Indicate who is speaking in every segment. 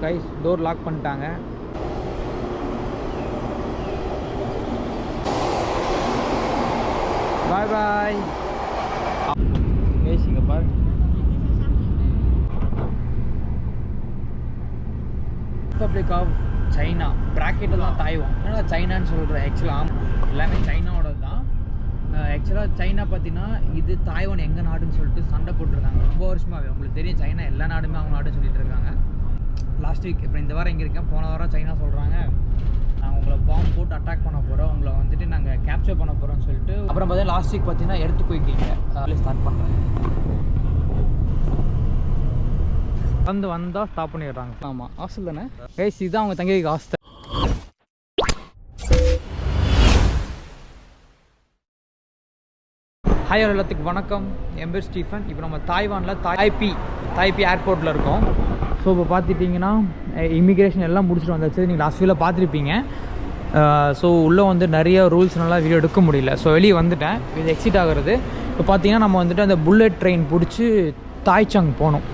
Speaker 1: Guys door lock பண்ணிட்டாங்க. பாய் பாய். Guys இங்கே பாருங்க, ரிப்பப்ளிக் ஆஃப் சைனா, ப்ராக்கெட்டில் தான் தாய்வான். ஏன்னா சைனான்னு சொல்கிறேன், ஆக்சுவலாக எல்லாமே சைனாவோட தான். ஆக்சுவலாக சைனா பார்த்தீங்கன்னா இது தாய்வான் எங்கள் நாடுன்னு சொல்லிட்டு சண்டை போட்டிருக்காங்க ரொம்ப வருஷமாகவே. உங்களுக்கு தெரியும் சைனா எல்லா நாடுமே அவங்க நாடுன்னு சொல்லிட்டு இருக்காங்க. லாஸ்ட் வீக் இப்போ இந்த வாரம் எங்கே இருக்கேன், போன வாரம் சைனா சொல்கிறாங்க நாங்கள் உங்களை பாம்பு போட்டு அட்டாக் பண்ண போகிறோம், உங்களை வந்துட்டு நாங்கள் கேப்சர் பண்ண போகிறோம்னு சொல்லிட்டு. அப்புறம் பார்த்தீங்கன்னா லாஸ்ட் வீக் பார்த்தீங்கன்னா எடுத்து போய்க்கிங்க ஸ்டார்ட் பண்ணுறேன். வந்து வந்தால் ஸ்டாப் பண்ணிடுறாங்க. ஆமாம் ஹாஸ்டல் தானே கைஸ், இதுதான் அவங்க தங்கி வைக்க ஹாஸ்டல். ஹாய் எல்லாத்துக்கு வணக்கம், என் பேர் ஸ்டீஃபன். இப்போ நம்ம தாய்வானில் தாய்பி ஏர்போர்ட்டில் இருக்கோம். ஸோ இப்போ பார்த்துட்டிங்கன்னா இமிக்ரேஷன் எல்லாம் முடிச்சுட்டு வந்தாச்சு. நீங்கள் லாஸ்ட் வீக்கில் பார்த்துருப்பீங்க. ஸோ உள்ளே வந்து நிறைய ரூல்ஸ் நல்லா வீடியோ எடுக்க முடியல. ஸோ வெளியே வந்துட்டேன், இது எக்ஸிட் ஆகிறது. இப்போ பார்த்தீங்கன்னா நம்ம வந்துட்டு அந்த புல்லட் ட்ரெயின் பிடிச்சி தாய்சாங் போகணும்.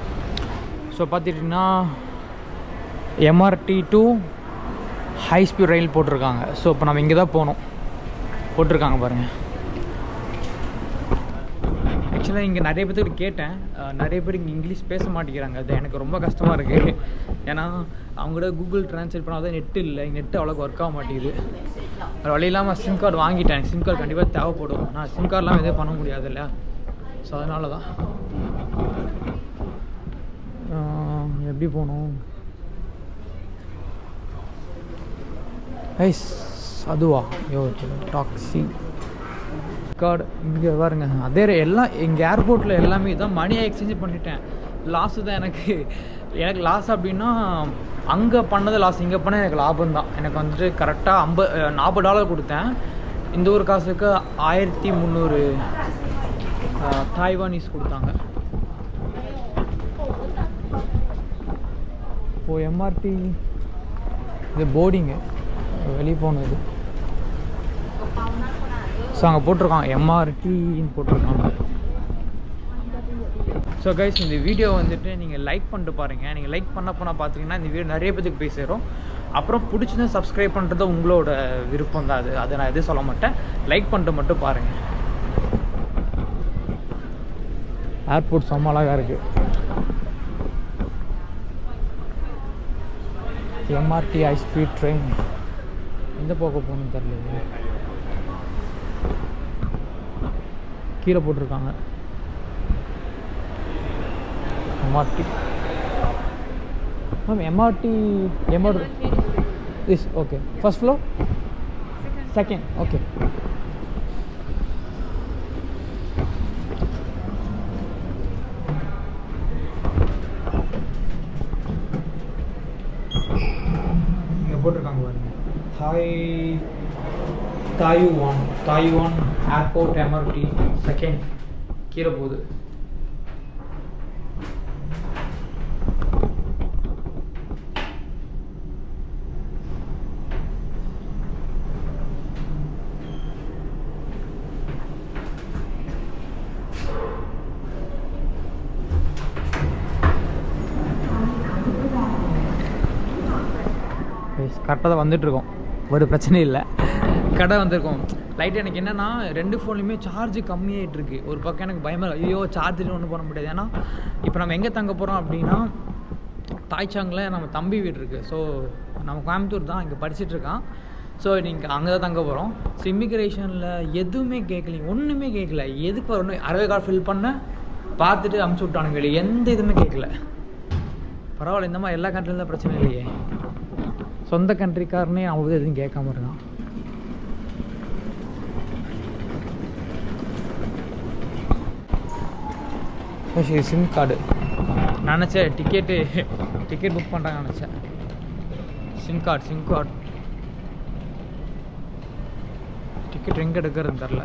Speaker 1: ஸோ பார்த்துட்டிங்கன்னா எம்ஆர்டி டு ஹை ஸ்பீட் ரயில் போட்டிருக்காங்க. ஸோ இப்போ நம்ம இங்கே தான் போகணும் போட்டிருக்காங்க பாருங்கள். ஆக்சுவலாக இங்கே நிறைய பேர்த்துக்கிட்ட கேட்டேன், நிறைய பேர் இங்கே இங்கிலீஷ் பேச மாட்டேங்கிறாங்க. அது எனக்கு ரொம்ப கஷ்டமாக இருக்குது. ஏன்னா அவங்களோட கூகுள் ட்ரான்ஸ்லேட் பண்ணால் தான் நெட்டு இல்லை, நெட்டு அவ்வளோக்கு ஒர்க் ஆக மாட்டேங்குது. அது வழி இல்லாமல் சிம் கார்டு வாங்கிட்டேன். சிம் கார்டு கண்டிப்பாக தேவைப்படும். நான் சிம் கார்டெலாம் எதுவும் பண்ண முடியாது இல்லையா. ஸோ அதனால தான் எப்படி போகணும் ஐஸ் அதுவா டாக்ஸி கார்டு இங்கே பாருங்க. அதே எல்லாம் எங்கள் ஏர்போர்ட்டில் எல்லாமே தான் மணியாக எக்ஸ்சேஞ்ச் பண்ணிட்டேன். லாஸு தான் எனக்கு லாஸ் அப்படின்னா அங்கே பண்ணது லாஸ், இங்கே பண்ண எனக்கு லாபம் தான். எனக்கு வந்துட்டு கரெக்டாக $40 கொடுத்தேன். இந்த ஒரு காசுக்கு 1300 தாய்வானீஸ் கொடுத்தாங்க. இப்போது எம்ஆர்டி இது போர்டிங்கு வெளியே போனது. ஸோ அங்கே போட்டிருக்காங்க எம்ஆர்டின்னு போட்டிருக்காங்க. ஸோ கைஸ் இந்த வீடியோ வந்துட்டு நீங்கள் லைக் பண்ணிட்டு பாருங்கள். நீங்கள் லைக் பண்ண போனால் பார்த்தீங்கன்னா இந்த வீடியோ நிறைய பேருக்கு போய் சேரும். அப்புறம் பிடிச்சிருந்தா சப்ஸ்கிரைப் பண்ணுறது உங்களோட விருப்பம் தான். அதை நான் எதுவும் சொல்ல மாட்டேன், லைக் பண்ணிட்டு மட்டும் பாருங்கள். ஏர்போர்ட் செம்ம அழகாக இருக்குது. எம்ஆர்டி ஹை ஸ்பீட் ட்ரெயின் எந்த போக போகணும்னு தெரியல. கீழே போட்டிருக்காங்க MRT. Ma'am MRT is okay. First floor, second okay. இங்கே போட்டிருக்காங்க பாருங்க, தாய்வான் ஏர்போர்ட் எம்ஆர்டி செகண்ட் கீழே போகுது. கரெக்டாக தான் வந்துட்டுருக்கோம், ஒரு பிரச்சனையும் இல்லை. கடை வந்திருக்கோம். லைட் எனக்கு என்னென்னா 2 ஃபோன்லையுமே சார்ஜ் கம்மியாகிட்டுருக்கு. ஒரு பக்கம் எனக்கு பயமாக, ஐயோ சார்ஜில் ஒன்றும் பண்ண முடியாது. ஏன்னா இப்போ நம்ம எங்கே தங்க போகிறோம் அப்படின்னா தாய்சாங்கில் நம்ம தம்பி வீடு இருக்குது. ஸோ நம்ம கோயம்புத்தூர் தான், இங்கே படிச்சுட்ருக்கான். ஸோ நீங்கள் அங்கே தான் தங்க போகிறோம். ஸோ இமிக்ரேஷனில் எதுவுமே கேட்கலிங்க, ஒன்றுமே கேட்கல. எதுக்கு வரணும், அரைவே கார்டு ஃபில் பண்ண பார்த்துட்டு அமுச்சு விட்டானுங்க, இல்லை எந்த இதுவுமே கேட்கல. பரவாயில்ல, இந்த மாதிரி எல்லா கண்ட்ரிலும் தான் பிரச்சனை இல்லையே. சொந்த கண்ட்ரிக்காரனே அவங்க எதுவும் கேட்காம இருக்கான். சிம் கார்டு நினச்சேன், டிக்கெட் புக் பண்ணுறாங்க நினச்சேன். சிம் கார்டு டிக்கெட் எங்கே எடுக்கிறதுன்னு தெரில.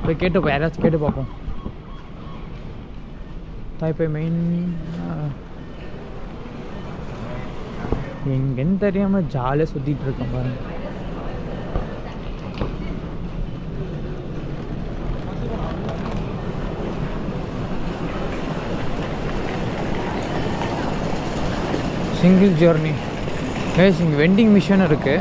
Speaker 1: போய் கேட்டு யாராச்சும் கேட்டு பார்ப்போம். தாய்பே மெயின் எங்கன்னு தெரியாமல் ஜாலியாக சுற்றிட்டு இருக்கேன் பாருங்க. Single journey guys. இங்கே வெண்டிங் மிஷின் இருக்குது.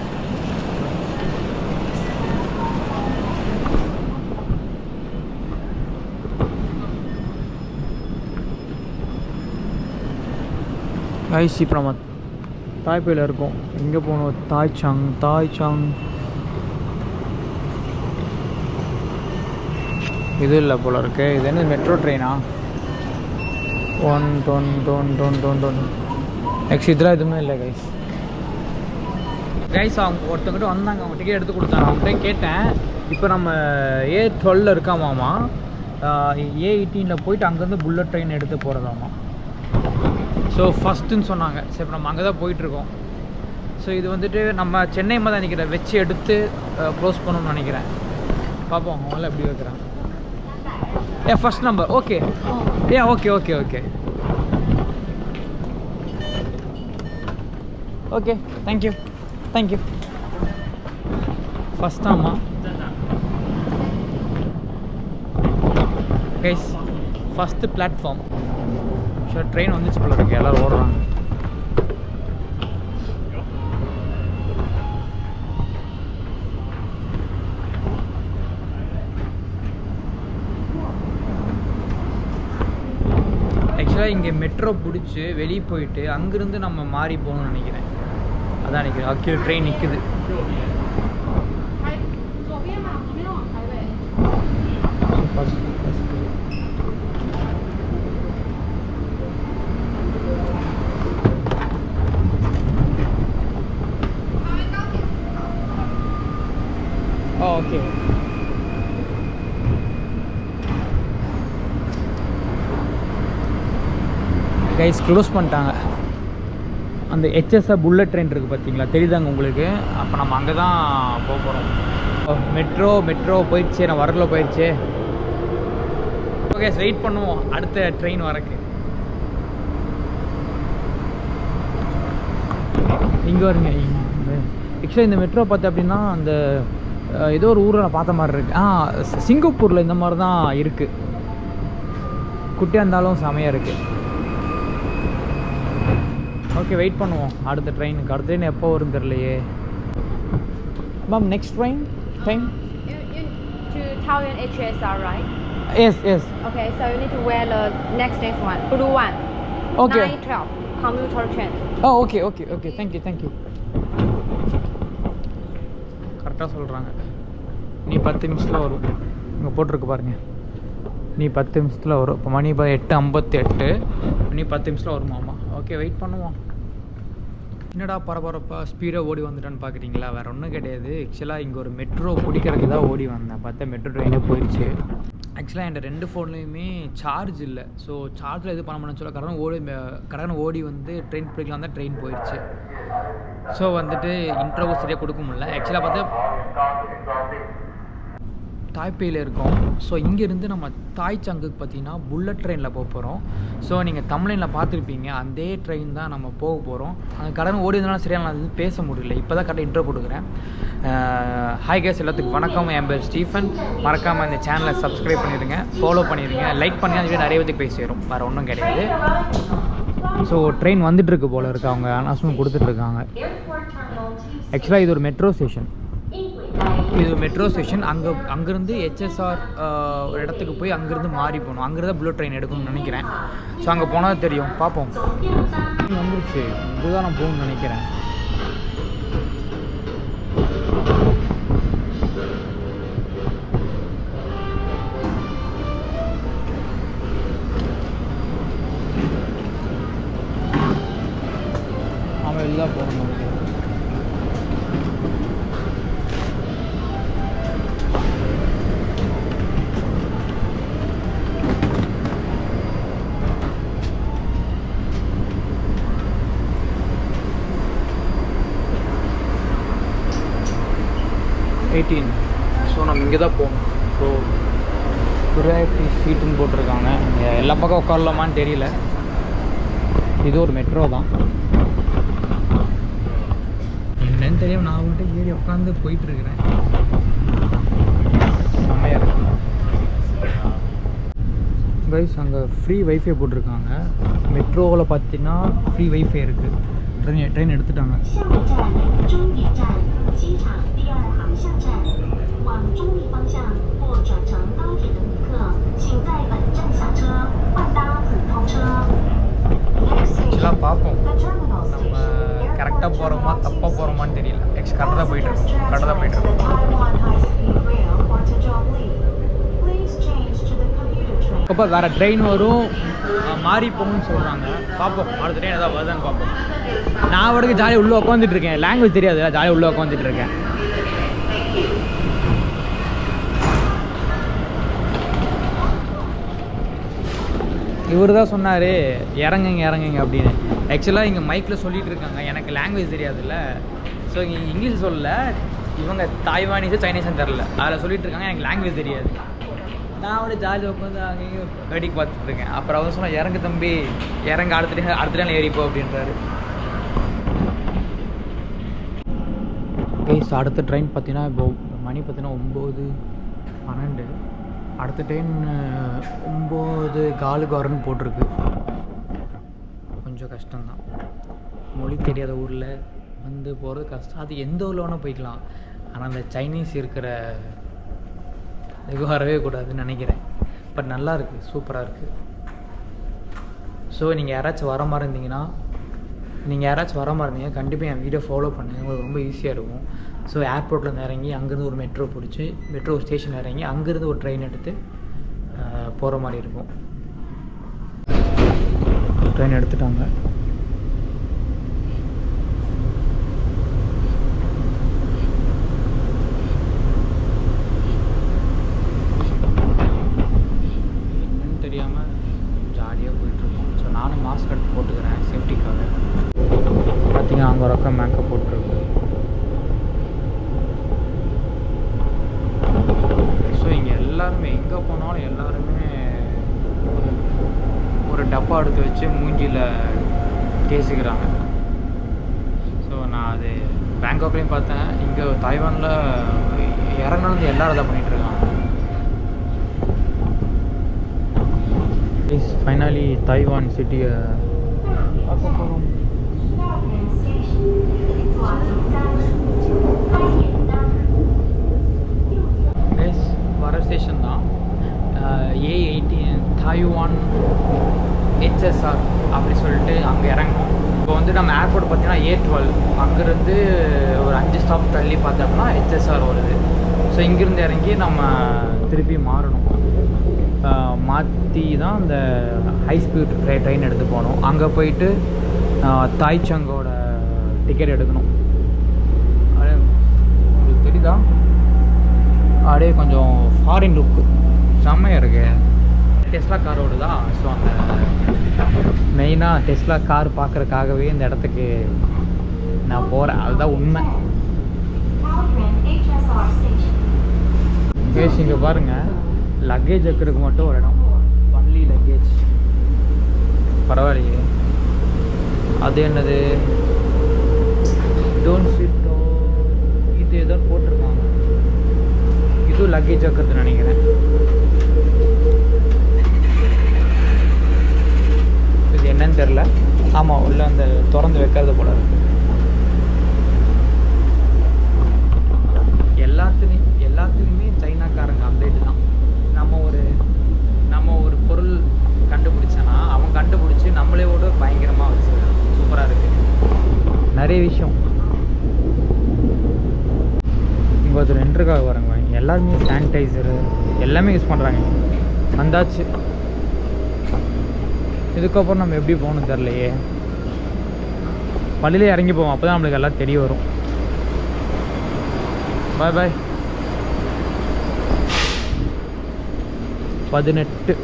Speaker 1: கைஸ் இப்போ நம்ம தாய்பேயில் இருக்கோம். எங்கே போகணும்? தாய்சாங். இது இல்லை போல இருக்கு. இது என்ன மெட்ரோ ட்ரெயினா? டொன் நெக்ஸ்ட் இதெல்லாம் எதுவுமே இல்லை கைஸ். அவங்க ஒருத்தங்கிட்ட வந்தாங்க, அவங்க டிக்கெட் எடுத்து கொடுத்தாங்க. அவங்ககிட்ட கேட்டேன், இப்போ நம்ம A12 இருக்காமாமா, A18 போயிட்டு அங்கேருந்து புல்லட் ட்ரெயின் எடுத்து போகிறதாமா. ஸோ ஃபஸ்ட்டுன்னு சொன்னாங்க. சரி, இப்போ நம்ம அங்கே தான் போயிட்டுருக்கோம். ஸோ இது வந்துட்டு நம்ம சென்னை மாதிரி நினைக்கிறேன், வச்சு எடுத்து க்ளோஸ் பண்ணணும்னு நினைக்கிறேன். பார்ப்போம் அவங்களாம் எப்படி வைக்கிறாங்க. First number okay. Okay thank you. First ஆமா guys, first platform. So train வந்துச்சு போல இருக்கு, எல்லோரும் ஓடுறாங்க. ஆக்சுவலாக இங்கே மெட்ரோ பிடிச்சி வெளியே போயிட்டு அங்கேருந்து நம்ம மாறி போகணும்னு நினைக்கிறேன். அதான் நினைக்கிறேன். அக்கீழ் ட்ரெயின் நிற்குது. ஓகே கைஸ், க்ளோஸ் பண்ணிட்டாங்க. அந்த HSR புல்லட் ட்ரெயின் இருக்குது பார்த்தீங்களா, தெரியுதாங்க உங்களுக்கு? அப்போ நம்ம அங்கே தான் போக போகிறோம். மெட்ரோ போயிடுச்சு, நான் வரல போயிடுச்சு. ஓகே, வெயிட் பண்ணுவோம் அடுத்த ட்ரெயின் வரக்கு. இங்கே வருங்க. ஆக்சுவலாக இந்த மெட்ரோ பார்த்து அப்படின்னா அந்த ஏதோ ஒரு ஊரில் நான் பார்த்த மாதிரி இருக்குது. சிங்கப்பூரில் இந்த மாதிரி தான் இருக்குது. குட்டியாக இருந்தாலும் செமையாக இருக்குது. ஓகே, வெயிட் பண்ணுவோம் அடுத்த ட்ரெயினுக்கு. அடுத்த ட்ரெயின் எப்போ வரும் தெரியலையே. Ma'am, next train time?
Speaker 2: To Taoyuan HSR, right?
Speaker 1: Yes.
Speaker 2: Okay, so you need to wear the next one, blue one.
Speaker 1: Okay.
Speaker 2: 9:12 commuter train.
Speaker 1: Oh, okay. Thank you. கரெக்டாக சொல்கிறாங்க. நீ 10 நிமிஷத்தில் வரும். இங்கே போட்டிருக்கு பாருங்கள், நீ 10 நிமிஷத்தில் வரும். இப்போ மணி 8:58, நீ 10 நிமிஷத்தில் வருமாம்மா. ஓகே, வெயிட் பண்ணுவோம். என்னடா பரபரப்பாக ஸ்பீடாக ஓடி வந்துட்டான்னு பார்க்குறீங்களா? வேறு ஒன்றும் கிடையாது. ஆக்சுவலாக இங்கே ஒரு மெட்ரோ பிடிக்கிறதுக்கு தான் ஓடி வந்தேன். பார்த்தா மெட்ரோ ட்ரெயினே போயிடுச்சு. ஆக்சுவலாக என் 2 ஃபோன்லேயுமே சார்ஜ் இல்லை. ஸோ சார்ஜில் எது பண்ண முடியும்னு சொல்ல கடனை ஓடி வந்து ட்ரெயின் பிடிக்கலாம் தான் ட்ரெயின் போயிடுச்சு. ஸோ வந்துட்டு இன்ட்ரோவும் சரியாக கொடுக்க முடியல. ஆக்சுவலாக பார்த்தா தாய்பேயில் இருக்கோம். ஸோ இங்கேருந்து நம்ம தாய்சாங்குக்கு பார்த்தீங்கன்னா புல்லட் ட்ரெயினில் போக போகிறோம். ஸோ நீங்கள் தமிழ்லைனில் பார்த்துருப்பீங்க, அதே ட்ரெயின் தான் நம்ம போக போகிறோம். அந்த கடன் ஓடி இருந்தாலும் சரியாக நான் அது பேச முடியல. இப்போ தான் கரெக்டாக இன்ட்ரோ கொடுக்குறேன். ஹாய் கேஸ், எல்லாத்துக்கும் வணக்கம். என் பேர் ஸ்டீஃபன். மறக்காமல் இந்த சேனலை சப்ஸ்கிரைப் பண்ணிடுங்க, ஃபாலோ பண்ணிடுங்க, லைக் பண்ணி அந்த வீடியோ நிறைய பேருக்கு போய் சேரும். வேறு ஒன்றும் கிடையாது. ஸோ ட்ரெயின் வந்துட்டுருக்கு போல் இருக்குது. அவங்க அனௌன்ஸ்மெண்ட் கொடுத்துட்ருக்காங்க. ஆக்சுவலாக இது ஒரு மெட்ரோ ஸ்டேஷன். அங்கேருந்து HSR ஒரு இடத்துக்கு போய் அங்கேருந்து மாறி போகணும். அங்கேருந்து புல்லட் ட்ரெயின் எடுக்கணும்னு நினைக்கிறேன். ஸோ அங்கே போனால் தெரியும், பார்ப்போம். வந்துருச்சு, இதுதான் நான் போகணும்னு நினைக்கிறேன். அவன் எல்லாம் போகணும். ஸோ நம்ம இங்கே தான் போகணும். ஸோ குராட்டி சீட்டுன்னு போட்டிருக்காங்க. எல்லா பக்கம் உட்காரலாமான்னு தெரியல. இது ஒரு மெட்ரோ தான், என்னன்னு தெரியும். நான் வந்துட்டு ஏறி உட்காந்து போயிட்டுருக்கிறேன். செம்மையாக இருக்கு கைஸ். அங்கே ஃப்ரீ வைஃபை போட்டிருக்காங்க. மெட்ரோவில் பார்த்தீங்கன்னா ஃப்ரீ வைஃபை இருக்குது. ட்ரெயின் எடுத்துட்டாங்க.
Speaker 3: 下一站中野站，机场第2航向站。往中立方向或转乘高铁的旅客，请在本站下车，换搭普通车。
Speaker 1: ஆக்சுவலாக பார்ப்போம் நம்ம கரெக்டாக போகிறோமா தப்பாக போகிறோமான்னு தெரியல. கரெக்டாக தான் போயிட்டுருக்கோம். அப்போ வேறு ட்ரெயின் வரும் மாறி போகணும்னு சொல்கிறாங்க. பார்ப்போம் அடுத்த ட்ரெயின் ஏதாவது வருதான்னு பார்ப்போம். நான் அவருக்கு ஜாலியாக உள்ளே உட்காந்துட்டு இருக்கேன். லாங்குவேஜ் தெரியாது, ஜாலியாக உள்ளே உட்காந்துட்டு இருக்கேன். இவர் தான் சொன்னார் இறங்குங்க அப்படின்னு. ஆக்சுவலாக இங்கே மைக்கில் சொல்லிகிட்டு இருக்காங்க, எனக்கு லாங்குவேஜ் தெரியாதுல்ல. ஸோ இங்கே இங்கிலீஷ் சொல்லல, இவங்க தாய்வானீஸோ சைனீஸும் தெரில, அதில் சொல்லிகிட்டு இருக்காங்க. எனக்கு லாங்குவேஜ் தெரியாது. நான் அப்படியே ஜாலியாக உட்காந்து அங்கேயும் வேடிக்கை பார்த்துட்டு இருக்கேன். அப்புறம் அவர் சொன்னால் இறங்கு தம்பி இறங்க, அடுத்த டைம் ஏறிப்போ அப்படின்றாரு. ஸோ அடுத்த ட்ரெயின் பார்த்தீங்கன்னா இப்போ மணி பார்த்தீங்கன்னா 9:12. அடுத்த ட்ரெயின் 9:15 வரன்னு போட்டிருக்கு. கொஞ்சம் கஷ்டம்தான், மொழி தெரியாத ஊரில் வந்து போகிறது கஷ்டம். அது எந்த ஊரில் வேணால் போய்க்கலாம், ஆனால் அந்த சைனீஸ் இருக்கிற இது வரவே கூடாதுன்னு நினைக்கிறேன். பட் நல்லா இருக்குது, சூப்பராக இருக்குது. ஸோ நீங்கள் யாராச்சும் வர மாதிரி இருந்தீங்கன்னா கண்டிப்பாக என் வீடியோ ஃபாலோ பண்ணுங்கள், உங்களுக்கு ரொம்ப ஈஸியாக இருக்கும். ஸோ ஏர்போர்ட்டில் இறங்கி அங்கேருந்து ஒரு மெட்ரோ பிடிச்சி மெட்ரோ ஸ்டேஷன் இறங்கி அங்கேருந்து ஒரு ட்ரெயின் எடுத்து போகிற மாதிரி இருக்கும். ட்ரெயின் எடுத்துட்டாங்க. என்னன்னு தெரியாமல் ஜாலியாக போயிட்டுருக்கோம். ஸோ நானும் மாஸ்க் எடுத்து போட்டுக்கிறேன் சேஃப்டிக்காக. பார்த்தீங்கன்னா அங்கே ஒரு அக்கா மேக்கப் போட்டுருக்கு. ஸோ இங்கே எல்லாருமே எங்கே போனாலும் எல்லாருமே ஒரு டப்பா எடுத்து வச்சு மூஞ்சியில் தேய்ச்சிக்கிறாங்க. ஸோ நான் அது பேங்காக்லேயும் பார்த்தேன், இங்கே தாய்வானில் இறங்கினது எல்லோரும் தான் பண்ணிகிட்ருக்காங்க. ஃபைனலி தாய்வான் சிட்டியை பார்க்க போகிறோம். வர ஸ்டேஷன் தான் A18 தாய்வான் HSR அப்படி சொல்லிட்டு அங்கே இறங்கணும். இப்போ வந்து நம்ம ஏர்போர்ட் பார்த்தீங்கன்னா A12, அங்கேருந்து ஒரு 5 ஸ்டாப் தள்ளி பார்த்தோம்னா HSR வருது. ஸோ இங்கேருந்து இறங்கி நம்ம திருப்பி மாறணும். மாற்றி தான் அந்த ஹை ஸ்பீட் ட்ரெயின் எடுத்து போகணும். அங்கே போயிட்டு தாய்சங்கோட டிக்கெட் எடுக்கணும். அப்படியே உங்களுக்கு தெரியுதா, அப்படியே கொஞ்சம் ஃபாரின் லுக்கு செம்மையாக இருக்கு. டெஸ்லா காரோடு தான். ஸோ அந்த மெயினாக டெஸ்லா கார் பார்க்குறதுக்காகவே இந்த இடத்துக்கு நான் போகிறேன், அதுதான் உண்மை. கேஷ் இங்கே பாருங்கள், லக்கேஜ் வைக்கிறதுக்கு மட்டும் ஒரு இடம், ஒன்லி லக்கேஜ். பரவாயில்லையே. அது என்னது டோன்ட் சிட்டோ, இது ஏதோ போட்டிருக்காங்க. இது லக்கேஜ் வைக்கிறது நினைக்கிறேன். இது என்னன்னு தெரில. ஆமாம், உள்ள அந்த திறந்து வைக்கிறது போல இருக்கு. எல்லாத்துலேயுமே சைனாக்காரங்க அப்டேட் தான். நம்ம ஒரு பொருள் கண்டுபிடிச்சோன்னா அவன் கண்டுபிடிச்சி நம்மளே விட பயங்கரமாக வச்சுருக்கான். சூப்பராக இருக்குது நிறைய விஷயம். இங்கே ஒருத்தர் நின்றுக்காக வரங்க, எல்லாருமே சானிடைசரு எல்லாமே யூஸ் பண்ணுறாங்க. வந்தாச்சு. இதுக்கப்புறம் நம்ம எப்படி போகணும்னு தெரிலையே. பள்ளியிலே இறங்கி போவோம், அப்போ தான் நம்மளுக்கு எல்லாம் தெரிய வரும். பாய் பாய். 18.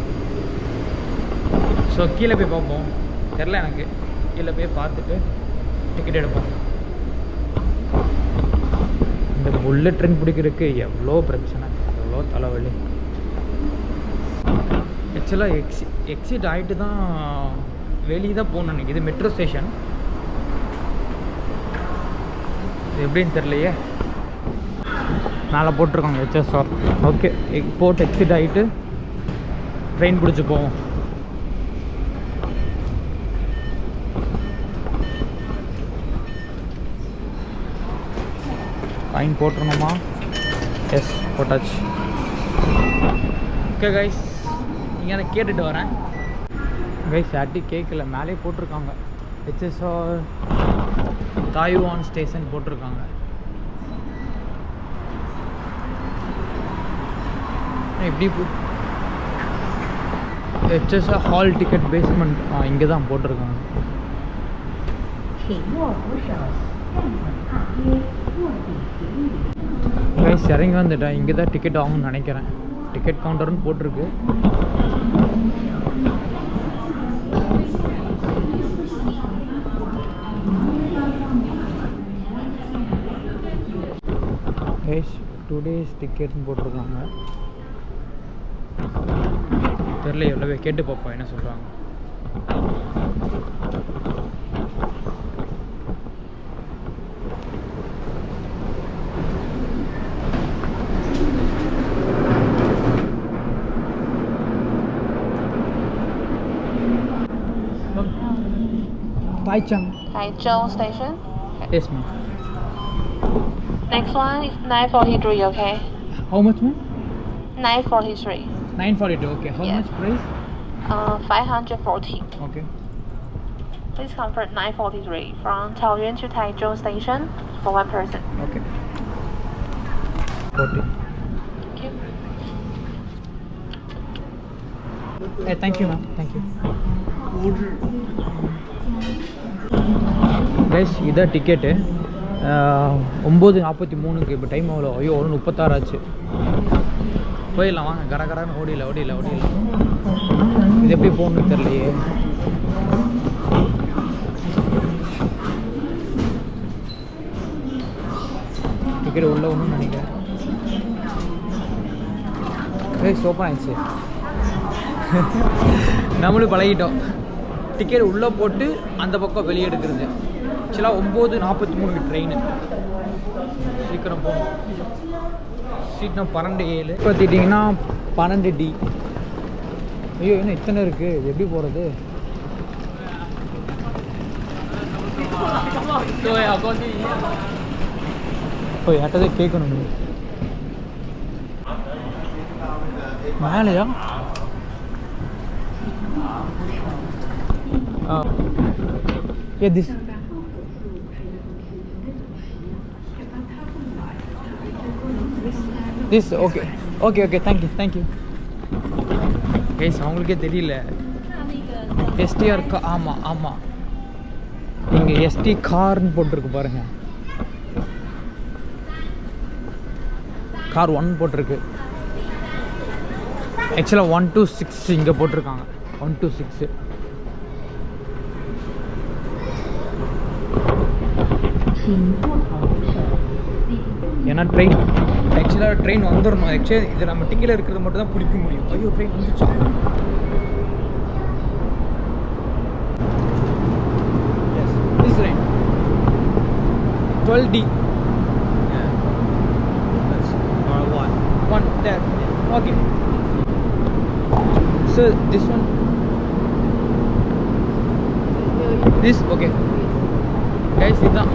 Speaker 1: ஸோ கீழே போய் பார்ப்போம், தெரில எனக்கு. கீழே போய் பார்த்துட்டு டிக்கெட் எடுப்போம். இந்த புல்லட் ட்ரெயின் பிடிக்கிறதுக்கு எவ்வளோ பிரச்சனை, எவ்வளோ தலைவலி. ஆக்சுவலாக எக்ஸிட் ஆகிட்டு தான் வெளியே தான் போகணும் எனக்கு. இது மெட்ரோ ஸ்டேஷன், இது எப்படின்னு தெரிலையே. மேலே போட்டிருக்காங்க HSR. ஓகே, போட்டு எக்ஸிட் ஆகிட்டு ட்ரெயின் பிடிச்சி போவோம். ஃபைன் போட்டுருணுமா? எஸ், போட்டாச்சு. ஓகே கைஸ், இங்கே நான் கேட்டுட்டு வரேன். கைஸ் யார்ட்டி கேட்கல, மேலே போட்டிருக்காங்க HSR தாய்வான் ஸ்டேஷன் போட்டிருக்காங்க. எப்படி HSR ஹால் டிக்கெட் பேஸ்மெண்ட் இங்கே தான் போட்டிருக்காங்க. கைஸ் இறங்கி வந்துட்டேன். இங்கே தான் டிக்கெட் ஆகும்னு நினைக்கிறேன். டிக்கெட் கவுண்டர்னு போட்டிருக்கு. கைஸ் 2 days டிக்கெட்னு போட்டிருக்காங்க. தெரில எவ்வளோ கேட்டு பார்ப்போம் என்ன சொல்கிறாங்க.
Speaker 2: Taichung Station.
Speaker 1: Yes, ma'am.
Speaker 2: Next one is 9:43. Okay.
Speaker 1: How much, ma'am?
Speaker 2: 9:43.
Speaker 1: 942. Okay. How
Speaker 2: Yes.
Speaker 1: much price?
Speaker 2: 540.
Speaker 1: Okay.
Speaker 2: Please comfort 9:43 from Taoyuan to Taichung Station for one person.
Speaker 1: Okay. 40.
Speaker 2: Thank you.
Speaker 1: Hey, thank you, ma'am. Thank you. Guys இதான் ticket. 9:43 இப்போ time அவ்வளோ. ஐயோ 1:36 ஆச்சு. போயிடலாம் வாங்க. கரகரன்னு ஓடிடலாம். இது எப்படி போகணுன்னு தெரியலையே. டிக்கெட் உள்ள ஒன்றும் நினைக்கிறேன். கைஸ் ஓப்பன் ஆயிடுச்சு. நம்மளும் பழகிட்டோம். டிக்கெட் உள்ளே போட்டு அந்த பக்கம் வெளியே எடுக்கிறது. ஆக்சுவலாக 9:43 ட்ரெயின். சீக்கிரம் போகணும். Seat number 12A. பார்த்துட்டிங்கன்னா 12D. ஐயோ இன்னும் இத்தனை இருக்குது. இது எப்படி போகிறது? ஓ யார்ட்டதே கேட்கணும். மேலையா? Yeah, this okay, thank you guys. அவங்களுக்கே தெரியல STR ஆமாம் இங்கே ST கார்னு போட்டிருக்கு பாருங்க. கார் 1 போட்டிருக்கு. ஆக்சுவலாக 1 to 6 இங்கே போட்டிருக்காங்க. 1 to 6. ஏன்னா ட்ரெயின் வந்துடணும். ஆக்சுவலி இது நம்ம டிக்கெட்டில் இருக்கிறது மட்டும் தான் பிடிக்க முடியும். ஐயோ ட்ரெயின் வந்துச்சு. Yes this train 12D. One there. Okay. So this one. This okay. Guys, இதான்.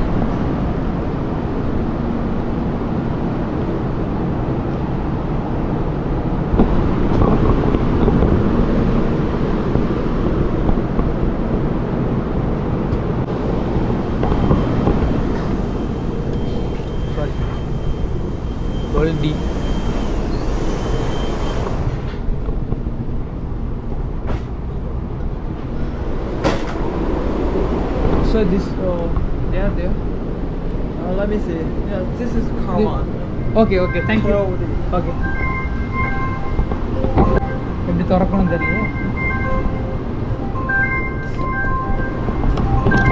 Speaker 1: D. So this they are there.
Speaker 4: Let me see. Yeah, this is car one.
Speaker 1: Okay, thank you. Okay. எப்படி திறக்கணும் தெரியல.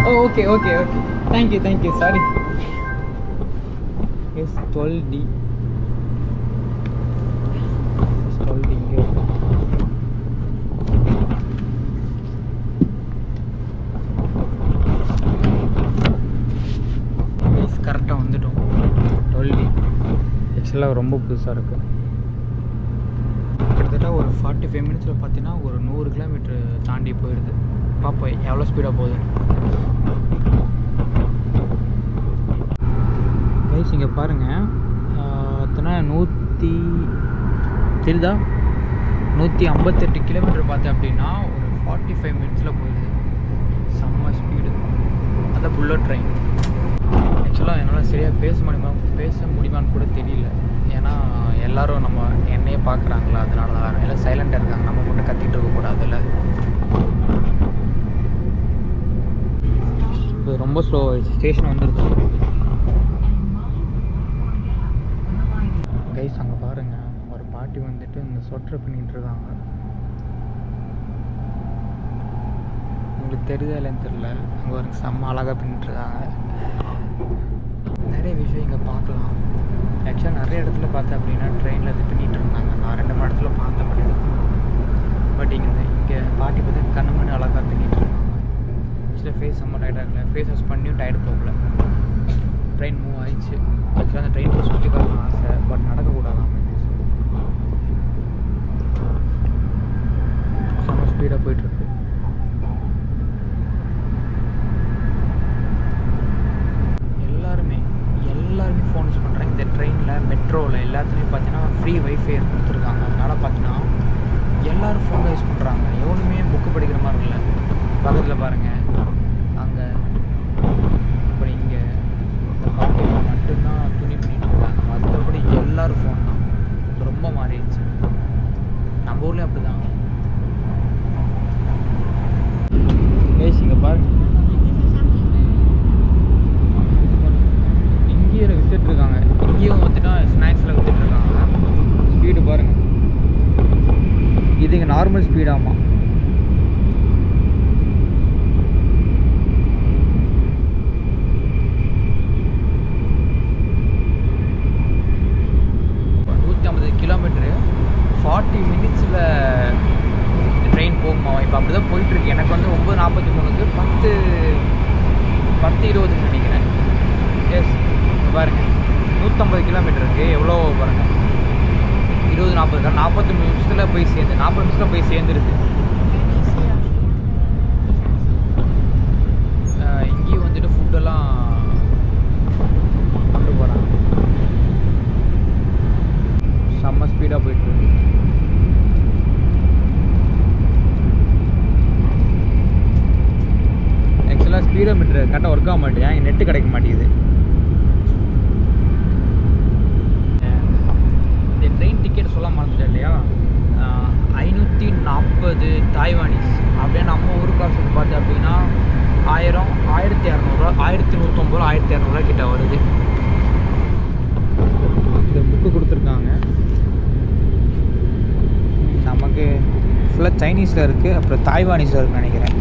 Speaker 1: Oh, okay. Thank you. Sorry. Yes, 12D. கரெக்டாக வந்துட்டோம். 12D ஆக்சுவலாக ரொம்ப புதுசாக இருக்குது. கிட்டத்தட்ட ஒரு 45 மினிட்ஸில் பார்த்தீங்கன்னா ஒரு 100 கிலோமீட்டர் தாண்டி போயிடுது. பார்ப்போம் எவ்வளோ ஸ்பீடாக போகுது. கைஸ் இங்கே பாருங்கள், எத்தனை 158 கிலோமீட்டர் பார்த்தேன் அப்படின்னா ஒரு 45 மினிட்ஸில் போயிடுது. செம்ம ஸ்பீடு. அதான் புல்லட் ட்ரெயின். ஆக்சுவலாக என்னால் சரியாக பேச முடியுமான்னு கூட தெரியல. ஏன்னா எல்லோரும் நம்ம என்னையே பார்க்குறாங்களா, அதனால தான் எல்லாம் சைலண்டாக இருக்காங்க. நம்ம மட்டும் கத்திட்டு இருக்கக்கூடாதுல்ல. இது ரொம்ப ஸ்லோ ஆகிடுச்சு. ஸ்டேஷன் வந்துருச்சு. கைஸ் அங்கே பாருங்கள், ஒரு பாட்டி வந்துட்டு இந்த சொட்டரை பண்ணிகிட்டு இருக்காங்க. உங்களுக்கு தெரியுதா இல்லைன்னு தெரில. அங்கே ஒரு செம்ம அழகாக பண்ணிட்டுருக்காங்க. நிறைய விஷயம் இங்கே பார்க்கலாம். ஆக்சுவலாக நிறைய இடத்துல பார்த்தேன் அப்படின்னா ட்ரெயினில் இது பண்ணிகிட்டு இருந்தாங்க. நான் 2-3 இடத்துல பார்த்தேன் அப்படின்னா. பட் இங்கே பாட்டி பார்த்து கண்ணு மணி அழகாக பண்ணிகிட்டு இருக்காங்க. ஆக்சுவலாக ஃபேஸ் செம்ம டயர்டாக இல்லை. ஃபேஸ் வாஷ் பண்ணியும் டயர்டு போகல. ட்ரெயின் மூவ் ஆயிடுச்சு. ஆக்சுவலாக அந்த ட்ரெயினில் சுற்றி பார்க்கணும் ஆசை, பட் நடக்கக்கூடாதான். செம்ம ஸ்பீடாக போயிட்டுருக்கு. எல்லாருமே ஃபோன் யூஸ் பண்ணுறாங்க. இந்த ட்ரெயினில், மெட்ரோவில் எல்லாத்துலேயும் பார்த்தீங்கன்னா ஃப்ரீ வைஃபை கொடுத்துருக்காங்க. அதனால் பார்த்தீங்கன்னா எல்லோரும் ஃபோன் யூஸ் பண்ணுறாங்க. எவனுமே புக்கு படிக்கிற மாதிரி இல்லை. பக்கத்தில் பாருங்கள், அங்கே இப்போ இங்கே இந்த பாட்டியில் மட்டும்தான் துணி பண்ணிட்டு இருக்காங்க. மற்றபடி எல்லோரும் ஃபோன் தான். ரொம்ப மாறிடுச்சு. நம்ம ஊர்லேயும் அப்படி தான். இங்கே பாருங்க, இங்கேயும் விற்றுட்ருக்காங்க. இங்கேயும் வந்துட்டா ஸ்நாக்ஸில் விற்றுட்ருக்காங்க. ஸ்பீடு பாருங்கள். இது இங்கே நார்மல் ஸ்பீடாமா. இப்போ 150 கிலோமீட்ரு 40 மினிட்ஸில் ட்ரெயின் போகுமா? இப்போ அப்படி தான் போயிட்டுருக்கு. எனக்கு வந்து 9:43க்கு 10:20 நினைக்கிறேன். எஸ் பாருங்கள், 150 கிலோமீட்டருக்கு எவ்வளோ பாருங்கள். 20-40 40 நிமிஷத்தில் போய் சேர்ந்து 40 நிமிஷத்தில் போய் சேர்ந்துருது. இங்கேயும் வந்துட்டு ஃபுட்டெல்லாம் கொண்டு போகிறாங்க. செம்ம ஸ்பீடாக போயிட்டுருக்கு. ஆக்சுவலாக ஸ்பீடோ மீட்ரு கரெக்டாக ஒர்க் ஆக மாட்டேங்குது. எங்கள் நெட்டு கிடைக்க மாட்டேங்குது. இந்த ட்ரெயின் டிக்கெட் சொல்ல மறந்துட்டேன் இல்லையா? 540 தாய்வானிஸ். அப்படியே நம்ம ஊர் காசுக்கு பார்த்தேன் அப்படின்னா 1000, 1200, 1150, 1200 கிட்ட வருது. இந்த புக்கு கொடுத்துருக்காங்க. நமக்கு ஃபுல்லாக சைனீஸில் இருக்குது, அப்புறம் தாய்வானிஸில் இருக்குன்னு நினைக்கிறேன்.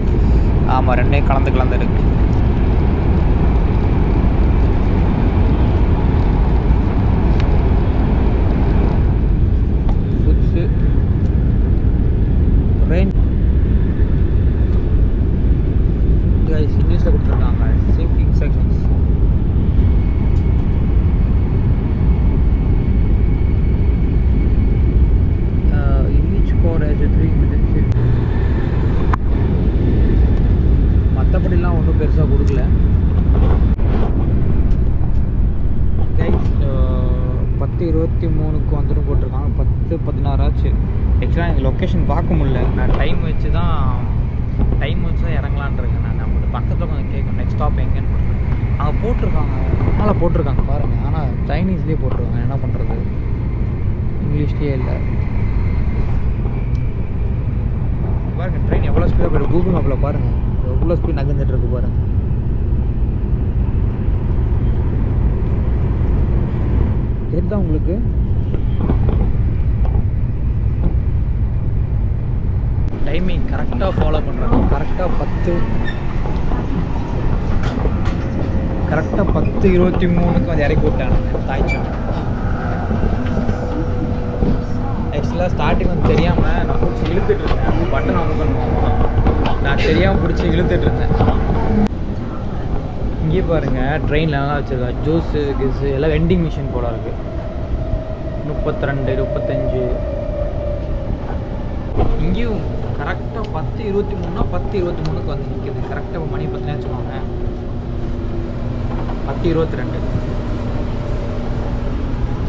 Speaker 1: ஆமாம், ரெண்டே கலந்து இருக்குது. ஃபுட்ஸு ட்ரெயின் கைஸ் இங்கிலீஷில் கொடுத்துருக்காங்க. Safety instructions. Each code has 3 minutes. மற்றபடிலாம் ஒன்றும் பெருசாக கொடுக்கல. கைஸ் 10:23க்கு வந்துட்டு போட்டிருக்காங்க. 10:16 ஆச்சு. ஆக்சுவலாக எனக்கு லொக்கேஷன் பார்க்க முடியல. நான் டைம் வச்சு தான் இறங்கலான் இருக்கேன். நான் நம்ம பக்கத்தில் கொஞ்சம் கேட்கணும் நெக்ஸ்ட் ஸ்டாப் எங்கேன்னு போட்டுருக்கேன். அங்கே போட்டிருக்காங்க, அதனால் போட்டிருக்காங்க பாருங்கள். ஆனால் சைனீஸ்லேயே போட்டிருக்காங்க. என்ன பண்ணுறது, இங்கிலீஷ்லேயே இல்லை. பாருங்கள் ட்ரெயின் எவ்வளோ ஸ்பீடாக போய்ட்டு கூகுள் மேப்பில் பாருங்கள் எவ்வளோ ஸ்பீட் நகர்ந்துட்டு இருக்கு பாருங்கள். தெரியுதா உங்களுக்கு? டைமிங் கரெக்டாக ஃபாலோ பண்ணுறாங்க. கரெக்டாக 10:23க்கு வந்து இறக்கி விட்டானுங்க தாய்ச்சான். ஆக்சுவலாக ஸ்டார்டிங் வந்து தெரியாமல் நான் பிடிச்சி இழுத்துட்டு இருந்தேன். பட்டன் அமுக்கணுமா, நான் தெரியாமல் பிடிச்சி இழுத்துட்டு இருந்தேன். இங்கே பாருங்கள் ட்ரெயின்லலாம் வச்சுருக்கா ஜூஸு கிஸு எல்லாம் வெண்டிங் மிஷின் போல இருக்குது. 32, 35. இங்கேயும் கரெக்டாக 10:23னா 10:23க்கு வந்து நிற்கிது. கரெக்டாக மணி 10 சொல்லுவாங்க. 10:22.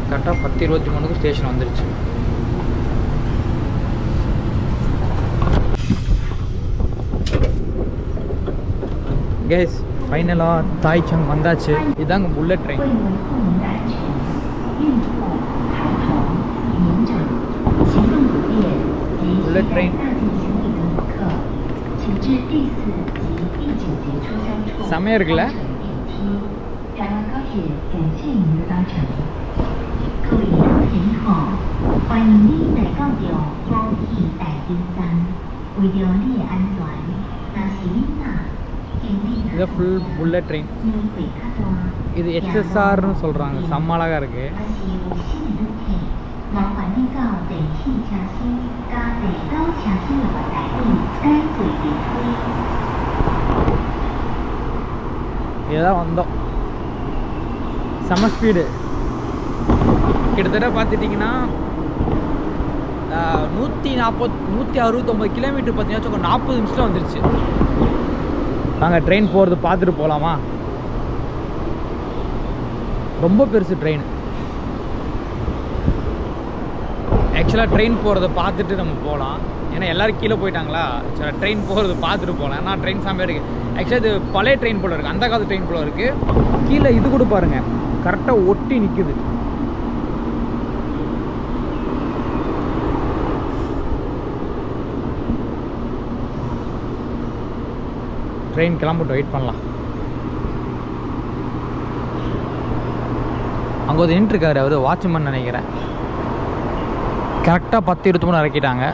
Speaker 1: கரெக்டாக 10:23 ஸ்டேஷன் வந்துருச்சு. கேஸ் ஃபைனலாக தாய்சங் வந்தாச்சு. இதாங்க புல்லட் ட்ரெயின். புல்லட் ட்ரெயின் செம்மையாக இருக்குல்ல? இது ஃபுல் புல்லட் ட்ரெயின். இது HSRன்னு சொல்கிறாங்க. செம்ம அழகாக இருக்குது. இதுதான் வந்தோம். செம்ம ஸ்பீடு. கிட்டத்தட்ட பார்த்துட்டிங்கன்னா 169 கிலோமீட்டர் பார்த்தீங்கன்னா 40 நிமிஷத்தில் வந்துருச்சு. நாங்கள் ட்ரெயின் போகிறது பார்த்துட்டு போகலாமா? ரொம்ப பெருசு ட்ரெயின். ஆக்சுவலாக ட்ரெயின் போகிறத பார்த்துட்டு நம்ம போகலாம். ஏன்னா எல்லோரும் கீழே போயிட்டாங்களா, சரி ட்ரெயின் போகிறது பார்த்துட்டு போகலாம். ஏன்னா ட்ரெயின் சாமியாக இருக்குது. ஆக்சுவலாக இது பழைய ட்ரெயின் போல் இருக்குது, அந்த காலத்து ட்ரெயின் போல் இருக்குது. கீழே இது கூட பாருங்கள், கரெக்டாக ஒட்டி நிற்குது. ட்ரெயின் கிளம்பிட்டு வெயிட் பண்ணலாம். அங்கே ஒரு நின்றுருக்காரு, அவர் வாட்ச்மேன் நினைக்கிறேன். கரெக்டாக 10:23 இறக்கிட்டாங்க.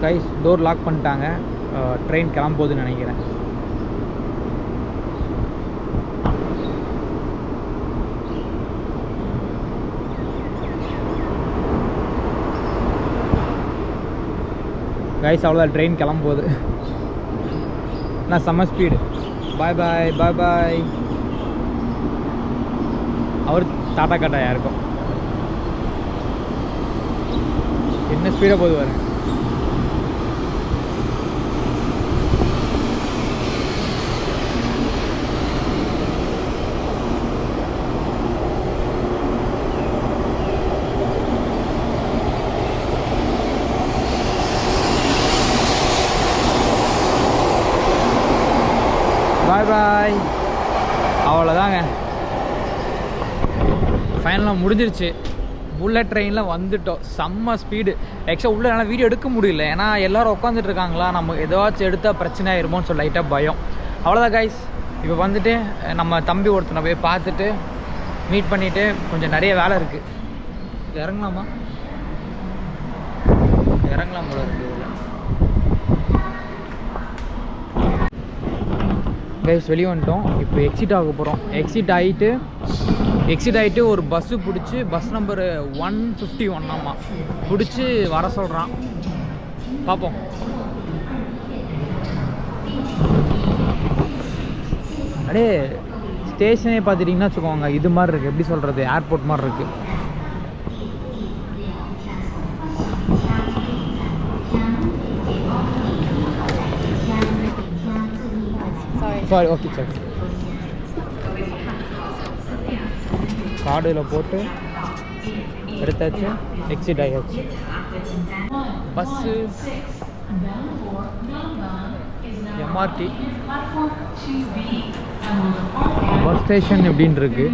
Speaker 1: கைஸ் டோர் லாக் பண்ணிட்டாங்க. ட்ரெயின் கிளம்போதுன்னு நினைக்கிறேன். கைஸ் அவ்வளோதான், ட்ரெயின் கிளம்போது. நான் செம்ம ஸ்பீடு. பாய் பாய் பாய் பாய். அவர் டாட்டா காட்டா யாருக்கும் என்ன ஸ்பீடாக போகுது பாருங்க. பாய் பாய். அவ்வளோதாங்க, ஃபைனலாக முடிஞ்சிருச்சு. புல்லட் ட்ரெயினில் வந்துட்டோம். செம்ம ஸ்பீடு. ஆக்சுவலாக உள்ளே என்னால் வீடியோ எடுக்க முடியல, ஏன்னா எல்லோரும் உட்காந்துட்டு இருக்காங்களா, நம்ம ஏதாச்சும் எடுத்தால் பிரச்சனை ஆயிருமோன்னு சொல்லி லைட்டாக பயம். அவ்வளோதான் கைஸ். இப்போ வந்துட்டு நம்ம தம்பி ஒருத்தனை போய் பார்த்துட்டு மீட் பண்ணிவிட்டு கொஞ்சம் நிறைய வேலை இருக்குது. இறங்கலாமா? இறங்கலாம் போல இருக்குது. கைஸ் வெளியே வந்துட்டோம். இப்போ எக்ஸிட் ஆக போகிறோம். எக்ஸிட் ஆகிட்டு ஒரு பஸ்ஸு பிடிச்சி, பஸ் நம்பரு 151 ஆமாம் பிடிச்சி வர சொல்கிறான். பார்ப்போம். அப்படியே ஸ்டேஷனே பார்த்துட்டிங்கன்னா வச்சுக்கோங்க, இது மாதிரி இருக்குது. எப்படி சொல்கிறது, ஏர்போர்ட் மாதிரி இருக்குது. Sorry, okay sir. கார்டில் போட்டு எடுத்தாச்சு, எக்ஸிட் ஆகியாச்சு. பஸ்ஸு MRT பஸ் ஸ்டேஷன் எப்படின்னு இருக்கு.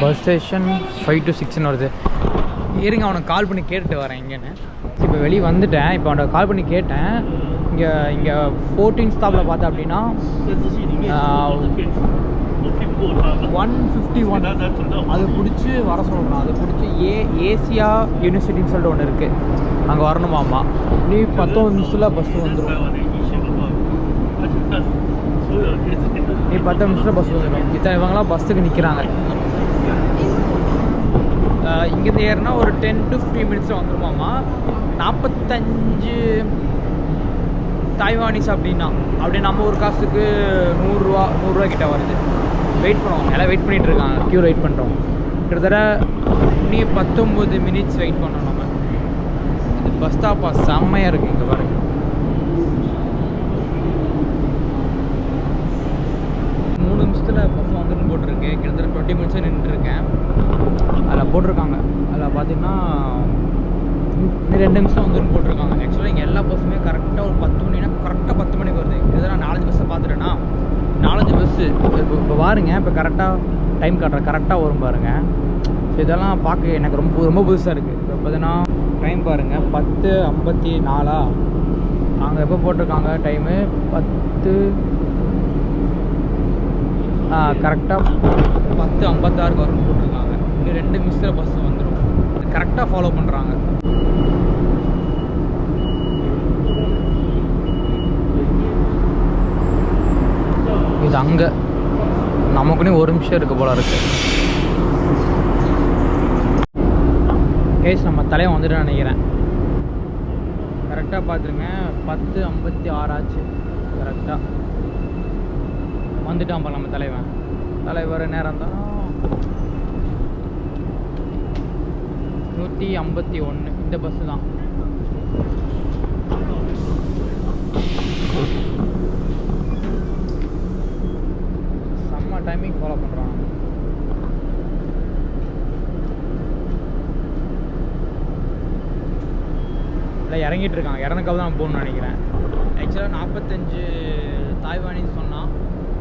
Speaker 1: பஸ் ஸ்டேஷன் 5 to 6ன்னு வருது. இருங்க, அவனுக்கு கால் பண்ணி கேட்டுட்டு வரேன் இங்கேன்னு. இப்போ வெளியே வந்துட்டேன். இப்போ அவனை கால் பண்ணி கேட்டேன். இங்கே 14 ஸ்டாப்பில் பார்த்தா அப்படின்னா 151 அது பிடிச்சி வர சொல்கிறான். அதை பிடிச்சி ஏசியா யூனிவர்சிட்டின்னு சொல்லிட்டு ஒன்று இருக்குது, அங்கே வரணுமாம்மா. நீ 19 நிமிஷத்தில் பஸ்ஸு வந்துடும். நீ 10 நிமிஷத்தில் பஸ் வந்துடும். இத்தனை இவங்களாம் பஸ்ஸுக்கு நிற்கிறாங்க. இங்கேருந்து ஏறினா ஒரு 10 to 15 மினிட்ஸில் வந்துடுமாம்மா. 45 தாய்வானிஸ் அப்படின்னா அப்படி நம்ம ஒரு காசுக்கு 100 ரூபா கிட்ட வருது. வெயிட் பண்ணுவோம், எல்லாம் வெயிட் பண்ணிகிட்டு இருக்காங்க, க்யூ வெயிட் பண்ணுறோம். கிட்டத்தட்ட இன்னி 19 மினிட்ஸ் வெயிட் பண்ணோம் நம்ம. இது பஸ் ஸ்டாப்பா செம்மையாக இருக்குது. இங்கே பாருங்க, 3 நிமிஷத்தில் பஸ் வந்துட்டு போட்டிருக்கு. கிட்டத்தட்ட 20 மினிட்ஸாக நின்றுருக்கேன். அதில் போட்டிருக்காங்க, அதில் பார்த்தீங்கன்னா 2 நிமிஷம் வந்துன்னு போட்டிருக்காங்க. ஆக்சுவலாக இங்கே எல்லா பஸ்ஸுமே கரெக்டாக ஒரு 10 மணினா கரெக்டாக 10 மணிக்கு வருது. கிட்டத்தட்ட நான் 4-5 பஸ்ஸை பார்த்துட்டேன்னா 4-5 பஸ்ஸு இப்போ பாருங்க. இப்போ கரெக்டாக டைம் காட்டுறேன், கரெக்டாக வரும் பாருங்கள். ஸோ இதெல்லாம் பார்க்க எனக்கு ரொம்ப ரொம்ப புதுசாக இருக்குது. இப்போ பார்த்தீங்கன்னா டைம் பாருங்கள், 10:54. அங்கே எப்போ போட்டிருக்காங்க டைமு 10 கரெக்டாக 10:56 வரும்னு போட்டிருக்காங்க. இன்னும் 2 நிமிஷத்தில் பஸ் வந்துடும். கரெக்டாக ஃபாலோ பண்ணுறாங்க. இது அங்கே நமக்குன்னே 1 நிமிஷம் இருக்க போல இருக்குது. கேஸ் நம்ம தலைவன் வந்துட்டு நினைக்கிறேன். கரெக்டாக பார்த்துருங்க, 10:56 ஆச்சு. கரெக்டாக வந்துட்டான் நம்ம தலைவர் நேரம் தான் 151. இந்த பஸ்ஸு தான். செம்ம டைமிங் ஃபாலோ பண்ணுறான். இல்லை இறங்கிட்டு இருக்கான். இறங்கக்காக தான் போகணும்னு நினைக்கிறேன். ஆக்சுவலாக 45 தாய்வானின்னு சொன்னான்.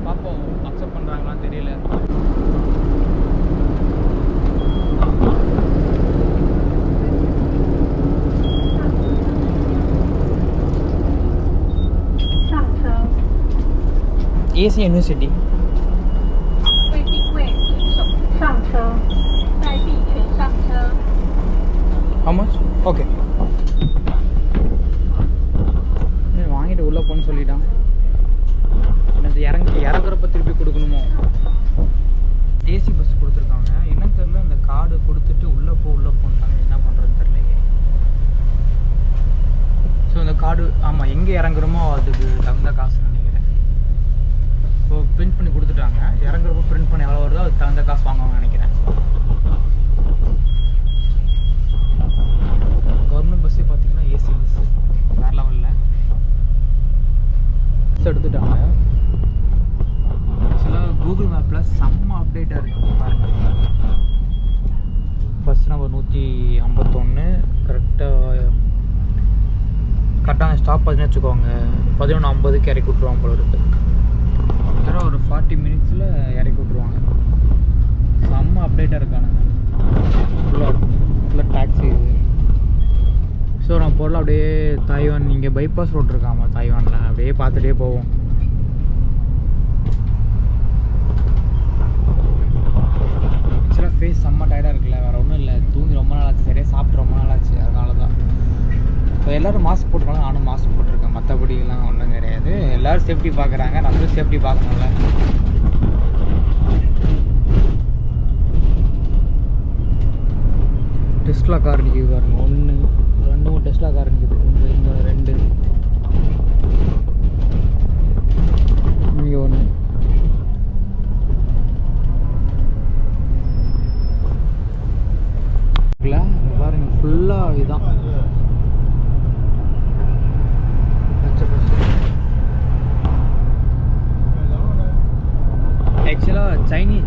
Speaker 1: பார்ப்போம் அக்செப்ட் பண்ணுறாங்களான்னு தெரியல. AC university
Speaker 3: 未定位，请上车，待必全上车。
Speaker 1: How much? Okay, வாங்கிட்டு உள்ளே போன்னு சொல்லிட்டான். எனக்கு இறங்குறப்ப திருப்பி கொடுக்கணுமோ? ஏசி பஸ் கொடுத்துருக்காங்க. என்னன்னு தெரியல, இந்த கார்டு கொடுத்துட்டு உள்ளே போன்ட்டாங்க. என்ன பண்ணுறதுன்னு தெரியலையே. ஸோ இந்த கார்டு ஆமாம், எங்கே இறங்குறோமோ அதுக்கு தகுந்த காசு நினைக்கிறேன். ஸோ பிரிண்ட் பண்ணி கொடுத்துட்டாங்க. இறங்குறப்போ பிரிண்ட் பண்ணி எவ்வளோ வருதோ அதுக்கு தகுந்த காசு வாங்குவாங்க நினைக்கிறேன். கவர்மெண்ட் பஸ்ஸே பார்த்தீங்கன்னா ஏசி பஸ்ஸு வேறு லெவலில் பஸ் எடுத்துட்டாங்க. ஆக்சுவலாக கூகுள் மேப்பில் செம்ம அப்டேட்டாக இருக்குது பாருங்கள். பஸ் நம்பர் 151 கரெக்டாக ஸ்டாப் பார்த்தீங்கன்னு வச்சுக்கோங்க 11:50 இறக்கி விட்ருவாங்க போல இருக்குது. கிட்டத்தட்ட ஒரு 40 மினிட்ஸில் இறக்கி விட்ருவாங்க. செம்ம அப்டேட்டாக இருக்கானுங்க. ஃபுல்லாக டாக்ஸி இது. ஸோ நம்ம பொருள் அப்படியே தாய்வான், இங்கே பைபாஸ் ரோட் இருக்காமா தாய்வானில், அப்படியே பார்த்துட்டே போவோம். ஆக்சுவலாக ஃபேஸ் செம்ம டயர்டாக இருக்குல்ல, வேறு ஒன்றும் இல்லை. தூங்கி ரொம்ப நாள் ஆச்சு, சரியாக சாப்பிட்டு ரொம்ப நாள் ஆச்சு, அதனால தான். ஸோ எல்லோரும் மாஸ்க் போட்டுக்கலாம், நானும் மாஸ்க் போட்டிருக்கேன். மற்றபடிலாம் ஒன்றும் கிடையாது. எல்லோரும் சேஃப்டி பார்க்குறாங்க, நம்மளும் சேஃப்டி பார்க்கணும்ல. டெஸ்லா கார் நிற்கிது பாருங்க. 1 2 3 டெஸ்லா கார் நிற்கிது. இங்கே 2, இங்கே 1. பாருங்க ஃபுல்லாக இதுதான் பச்சை பச்சை. ஆக்சுவலாக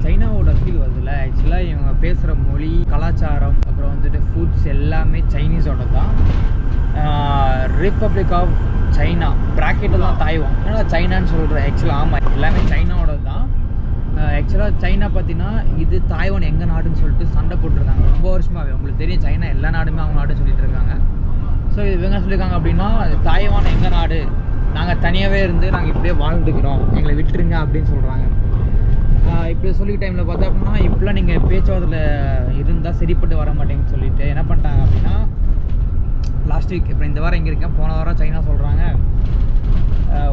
Speaker 1: சைனாவோட ஃபீல் வருதுல்ல. ஆக்சுவலாக இவங்க பேசுகிற மொழி, கலாச்சாரம், அப்புறம் வந்துட்டு ஃபுட்ஸ் எல்லாமே சைனீஸோட தான். ரிப்பப்ளிக் ஆஃப் சைனா ப்ராக்கெட்டில் தான் தாய்வான். ஏன்னா சைனான்னு சொல்கிறேன். ஆக்சுவலாக ஆமாம், எல்லாமே சைனாவோட தான். ஆக்சுவலாக சைனா பார்த்தீங்கன்னா இது தாய்வான் எங்கள் நாடுன்னு சொல்லிட்டு சண்டை போட்டிருக்காங்க ரொம்ப வருஷமாகவே. உங்களுக்கு தெரியும், சைனா எல்லா நாடுமே அவங்க நாடுன்னு சொல்லிட்டு இருக்காங்க. ஸோ இவங்க என்ன சொல்லியிருக்காங்க அப்படின்னா, தாய்வான் எங்கள் நாடு, நாங்கள் தனியாகவே இருந்து நாங்கள் இப்படியே வாழ்ந்துக்கிறோம், எங்களை விட்டுருங்க அப்படின்னு சொல்கிறாங்க. இப்படி சொல்லி டைமில் பார்த்தா அப்படின்னா, இப்போலாம் நீங்கள் பேச்சுவார்த்தையில் இருந்தால் சரிப்பட்டு வர மாட்டேங்கன்னு சொல்லிட்டு என்ன பண்ணிட்டாங்க அப்படின்னா, லாஸ்ட் வீக் இப்போ இந்த வாரம் எங்கே இருக்கேன், போன வாரம் சைனா சொல்கிறாங்க,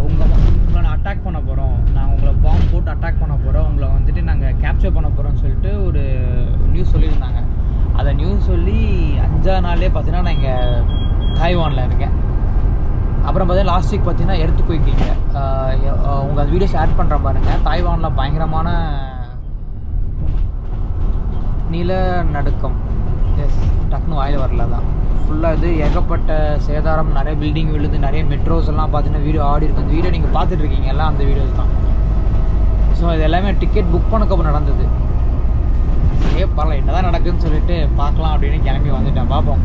Speaker 1: உங்களை நான் அட்டாக் பண்ண போகிறோம், நாங்கள் உங்களை பாம்பு போட்டு அட்டாக் பண்ண போகிறோம், உங்களை வந்துட்டு நாங்கள் கேப்சர் பண்ண போகிறோம்னு சொல்லிட்டு ஒரு நியூஸ் சொல்லியிருந்தாங்க. அதை நியூஸ் சொல்லி 5 நாள்லேயே பார்த்தீங்கன்னா நான் இங்கே தாய்வானில் இருக்கேன். அப்புறம் பார்த்தீங்கன்னா லாஸ்ட் வீக் பார்த்தீங்கன்னா எடுத்து போய்க்கிங்க உங்கள் வீடியோஸ் ஆட் பண்ணுற பாருங்கள். தாய்வானில் பயங்கரமான நிலநடுக்கம். எஸ், டக்குன்னு வாயில் வரல தான். ஃபுல்லாக இது ஏகப்பட்ட சேதாரம், நிறைய பில்டிங் விழுது, நிறைய மெட்ரோஸ் எல்லாம் பார்த்தீங்கன்னா வீடியோ ஆடி இருக்கும். அந்த வீடியோ நீங்கள் பார்த்துட்ருக்கீங்க எல்லாம் அந்த வீடியோஸ் தான். ஸோ இது எல்லாமே டிக்கெட் புக் பண்ணக்கப்புறம் நடந்தது. பரவாயில்ல, என்ன தான் நடக்குதுன்னு சொல்லிட்டு பார்க்கலாம் அப்படின்னு கிளம்பி வந்துட்டேன். பார்ப்போம்,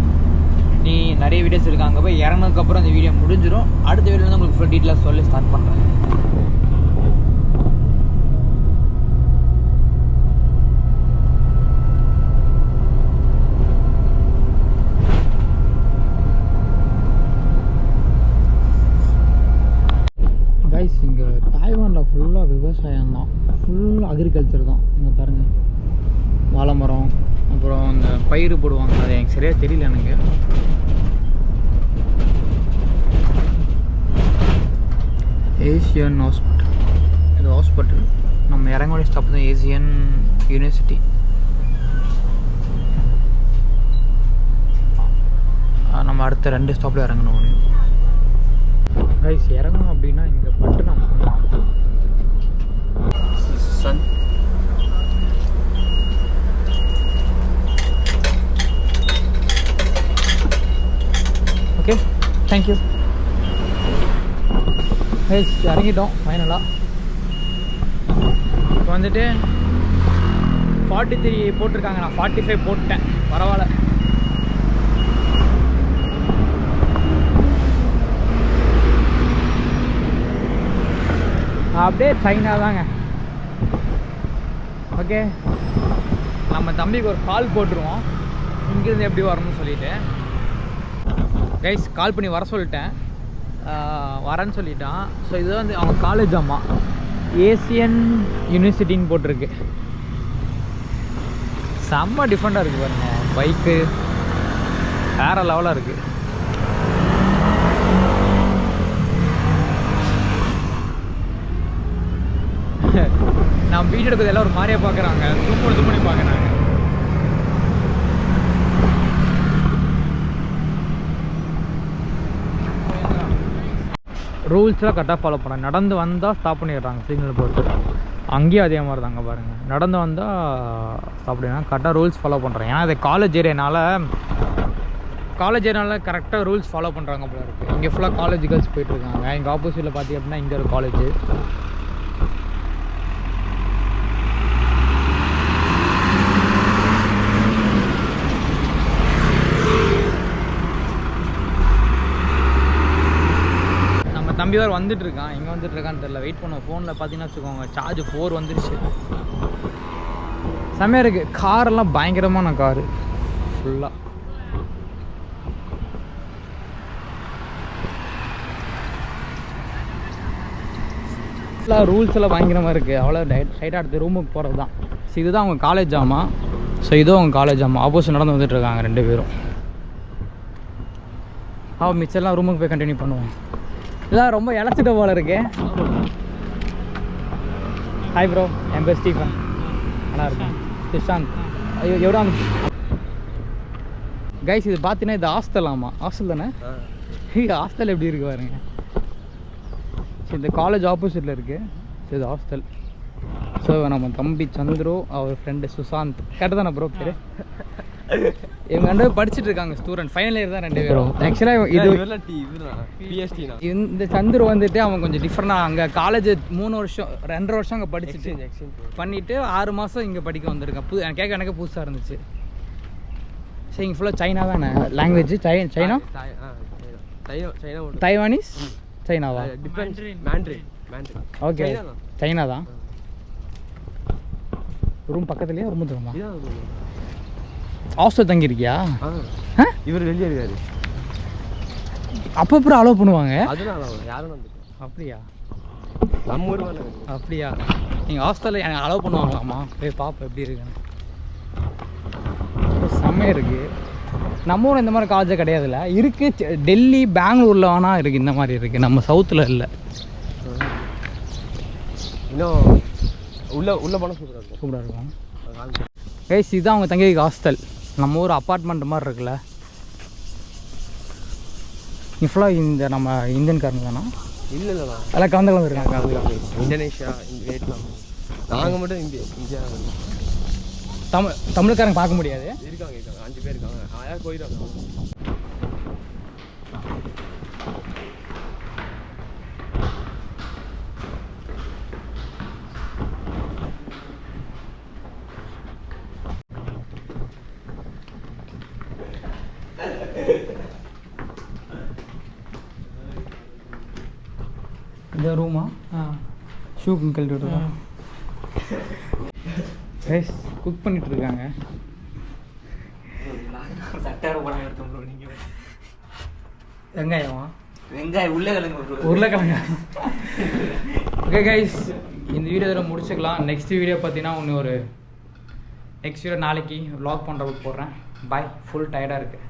Speaker 1: நீ நிறைய வீடியோஸ் இருக்குது, அங்கே போய் இறங்கினதுக்கப்புறம் இந்த வீடியோ முடிஞ்சிடும். அடுத்த வீடியோவில் உங்களுக்கு ஃபுல் டீட்டெயிலாக சொல்லி ஸ்டார்ட் பண்ணுறேன். கைஸ், இங்கே தாய்வானில் ஃபுல்லாக விவசாயம் தான், ஃபுல்லாக அக்ரிகல்ச்சர் தான். இங்கே பாருங்கள், வாழை மரம், அப்புறம் இந்த பயிர் போடுவாங்க. அது எனக்கு சரியாக தெரியல எனக்கு. ஏசியன் ஹாஸ்பிட்டல், இது ஹாஸ்பிட்டல். நம்ம இறங்கக்கூடிய ஸ்டாப் தான் ஏசியன் யூனிவர்சிட்டி. நம்ம அடுத்த 2 ஸ்டாப்பில் இறங்கணும். கைஸ், இறங்கணும் அப்படின்னா இங்கே பட்டணம். Okay, thank you. கைஸ், இறங்கிட்டோம் ஃபைனலாக. இப்போ வந்துட்டு 43 போட்டிருக்காங்க, நான் 45 போட்டேன். பரவாயில்ல. அப்படியே சைனா தாங்க. ஓகே, நம்ம தம்பிக்கு ஒரு கால் போட்டுருவோம், இங்கேருந்து எப்படி வரணும்னு சொல்லிவிட்டு. கைஸ், கால் பண்ணி வர சொல்லிட்டேன், வரேன்னு சொல்லிட்டான். ஸோ இது வந்து அவங்க காலேஜ், அம்மா ஏசியன் யூனிவர்சிட்டின்னு போட்டிருக்கு. செம்ம டிஃப்ரெண்ட்டாக இருக்குது பாருங்க, பைக்கு வேறு லெவலாக இருக்குது. நான் வீடியோ எடுக்கிறது எல்லாம் ஒரு மாதிரியாக பார்க்குறாங்க, சூப்பர் பண்ணி பார்க்குறாங்க. ரூல்ஸ்லாம் கரெக்டாக ஃபாலோ பண்ணேன். நடந்து வந்தால் ஸ்டாப் பண்ணிடுறாங்க சிக்னல் போட்டு. அங்கேயும் அதே மாதிரி தாங்க பாருங்கள், நடந்து வந்தால் ஸ்டாப் பண்ணிடுறாங்க. கரெக்டாக ரூல்ஸ் ஃபாலோ பண்ணுறேன். ஏன்னா அது காலேஜ் ஏரியானால கரெக்டாக ரூல்ஸ் ஃபாலோ பண்ணுறாங்க போல இருக்குது. இங்கே ஃபுல்லாக காலேஜ் கேர்ள்ஸ் போயிட்டுருக்காங்க. இங்கே ஆப்போசிட்டில் பார்த்திங்க அப்படின்னா இங்கே ஒரு காலேஜ். தம்பி வேறு வந்துட்டுருக்கான். எங்கே வந்துட்டுருக்கான்னு தெரில, வெயிட் பண்ணுவோம். ஃபோனில் பார்த்தீங்கன்னா வச்சுக்கோங்க, சார்ஜ் 4 வந்துடுச்சு. செம்மையாக இருக்குது. காரெல்லாம் பயங்கரமான காரு ஃபுல்லாக. ஃபுல்லாக ரூல்ஸ் எல்லாம் பயங்கரமாக இருக்குது. அவ்வளோ ஸ்ட்ரைட்டாக அடுத்து ரூமுக்கு போகிறது தான். ஸோ இதுதான் அவங்க காலேஜ் ஆமா. ஸோ இதுவும் அவங்க காலேஜ் ஆமா. ஆப்போசிட் நடந்து வந்துட்டுருக்காங்க 2 பேரும். மிச்சம்லாம் ரூமுக்கு போய் கண்டினியூ பண்ணுவோம். இதெல்லாம் ரொம்ப இழைச்சிட்ட போல இருக்கு. ஹாய் ப்ரோ, என் பேர் ஸ்டீஃபன். நல்லா இருக்கேன். சுஷாந்த். ஐயோ எவ்வளோ கைஸ், இது பார்த்தீங்கன்னா இது ஹாஸ்டல். ஆமாம், ஹாஸ்டல் தானே. ஹாஸ்டல் எப்படி இருக்கு பாருங்க. சரி, இந்த காலேஜ் ஆப்போசிட்டில் இருக்குது. சரி, இது ஹாஸ்டல். ஸோ நம்ம தம்பி சந்துரு, அவர் ஃப்ரெண்டு சுஷாந்த். கரெக்டு தானே ப்ரோ பேர்? இவங்க 2 பேரும் படிச்சுட்டு இருக்காங்க, ஸ்டூடெண்ட். ஃபைனல் இயர் தான் 2 பேரும். ஆக்சுவலாக இந்த சந்துரு வந்துட்டு அவன் கொஞ்சம் டிஃப்ரெண்டாக அங்கே காலேஜ் 3 வருஷம் 2.5 வருஷம் அங்கே படிச்சுட்டு பண்ணிவிட்டு 6 மாதம் இங்கே படிக்க வந்திருக்கேன். எனக்கு புதுசாக இருந்துச்சு. சரி, இங்கே ஃபுல்லாக சைனா தானே லாங்குவேஜ்? சைனா, தைவானீஸ், சைனாவா? ஓகே, சைனா தான். ரூம் பக்கத்துலேயே ரூம் தருமா? ஹாஸ்டல் தங்கியிருக்கியா?
Speaker 4: இவர் வெளியே இருக்காரு.
Speaker 1: அப்போ அப்புறம் அலோவ் பண்ணுவாங்க?
Speaker 4: யாரும்
Speaker 1: அப்படியா?
Speaker 4: நம்ம ஊர்
Speaker 1: அப்படியா? நீங்கள் ஹாஸ்டலில் எனக்கு அலோவ் பண்ணுவாங்களாம்மா? போய் பார்ப்போம் எப்படி இருக்குன்னு. செம்மையாக இருக்குது. நம்ம ஊரில் இந்த மாதிரி காலேஜே கிடையாதுல்ல. இருக்குது, டெல்லி பெங்களூரில் வேணால் இருக்குது, இந்த மாதிரி இருக்குது. நம்ம சவுத்தில் இல்லை.
Speaker 4: இன்னும் உள்ள போனால் சூப்பராக இருக்கும்.
Speaker 1: கைஸ், இதுதான் அவங்க தங்கி ஹாஸ்டல். நம்ம ஊர் அப்பார்ட்மெண்ட் மாதிரி இருக்குல்ல. நீ ஃபுல்லாக இந்த நம்ம இந்தியன்காரங்க தானா?
Speaker 4: இல்லை
Speaker 1: அதெல்லாம் கலந்து இருக்காங்க.
Speaker 4: Indonesia, Vietnam. நாங்கள் மட்டும் இந்தியா.
Speaker 1: தமிழ்காரங்க பார்க்க முடியாது.
Speaker 4: இருக்காங்க 5 பேர் இருக்காங்க. யார் போயிடுவாங்க.
Speaker 1: இந்த ரூமா ஷூ கழட்டி விட்டுருக்கோம். ரைஸ் குக் பண்ணிட்டு இருக்காங்க. வெங்காயமா?
Speaker 5: வெங்காயம்
Speaker 1: உருளைக்கிழங்கு. ஓகே கைஸ், இந்த வீடியோ இதில் முடிச்சுக்கலாம். நெக்ஸ்ட் வீடியோ பார்த்தீங்கன்னா நெக்ஸ்ட் வீடியோ நாளைக்கு vlog பண்ணுறதுக்கு போடுறேன். பாய். ஃபுல் டயர்டாக இருக்குது.